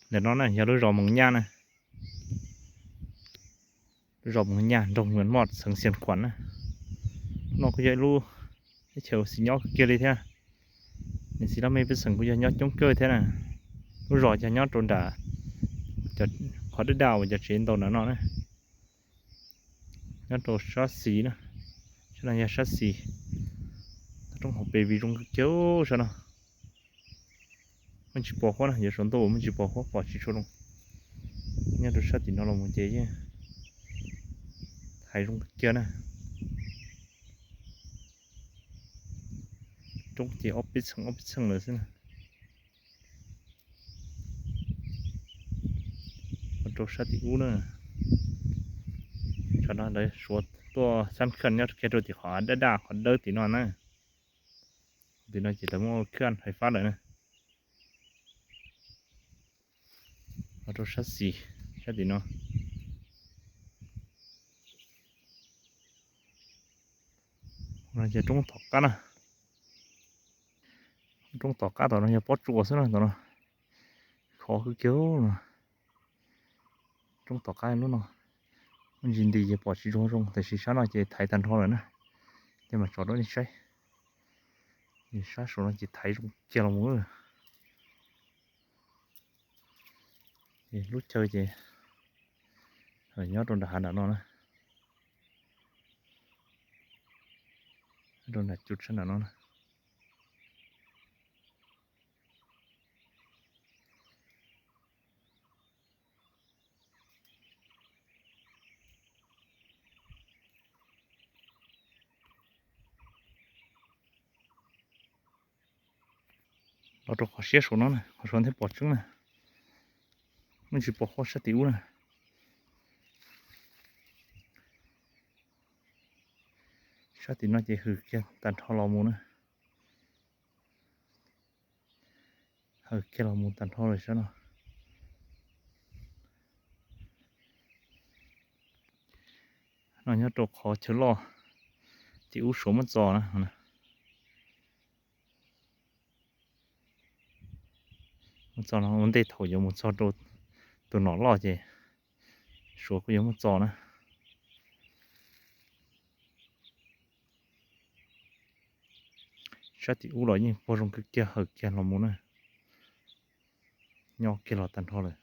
เดี๋ยวน้องน่ะอย่ารู้รอมึงย่านะรอมึงย่าดงเหมือนหมอดสังเสียนขวัญนะน้องก็จะรู้เฉยวสิยอกเกลีแท้นี่สิเราไม่เป็นสังกูจะยอดจงเกิดแท้น่ะรู้รอจะยอดโดนด่าจะขอได้ดาวจะเชนตอนนั้นน้องนะยอดโดนช็อตสีนะฉะนั้นอย่าช็อตสีต้องหอบเบบีลงเจ้าใช่เนาะมันจะปอกเขานะอย่าสนตัวมันจะปอกเขาปอกชิชลงเนี่ยดูชัดตินเราลงเจ๊เนี่ยถ่ายลงเจ้านะจงเจ้าออฟฟิศเลยสินะมันดูชัดติอู้นะฉะนั้นเลยสวดตัวสำคัญเนี่ยแค่ตัวที่ขอด่าขอเดินตินอนนะตินอนจิตมั่วเคลื่อนไฟฟ้าเลยนะมันดูชัดสีชัดตินอนเราจะจงถกกันนะจงถกกันตอนนั้นจะปอดจั่วซะหน่อยตอนนั้นขอคือเกี้ยวนะจงถกกันนู่นเนาะมันยินดีจะปอดชิชงแต่ชิชาหน่อยจะถ่ายทันทอเลยนะจะมาจอดด้วยนี่ใช่นี่ชาส่วนจะถ่ายลงเจียลงมือนี่รู้เจอจะยอดโดนด่าหนานะโดนด่าจุดขนาดนั้นนะเราต้องขอเชียร์ส่วนนั้นนะขอส่วนที่ปอดจุ้งนะมันจะปอดข้อสติวนะชาติน่าจะคือแค่ตันทอลมูนะแค่ลมูตันทอเลยใช่ไหมน้อยตัวขอเชื่อรอที่อุศมันจอนะมันจอนะมันได้ถอยอยู่มันจอตัวหนอนรอเจชัวก็ยังมันจอนะชาติอุหล่อยิ่งพอลงคือแก่แก่ลมูนะยอกแก่หลอดตันทอเลย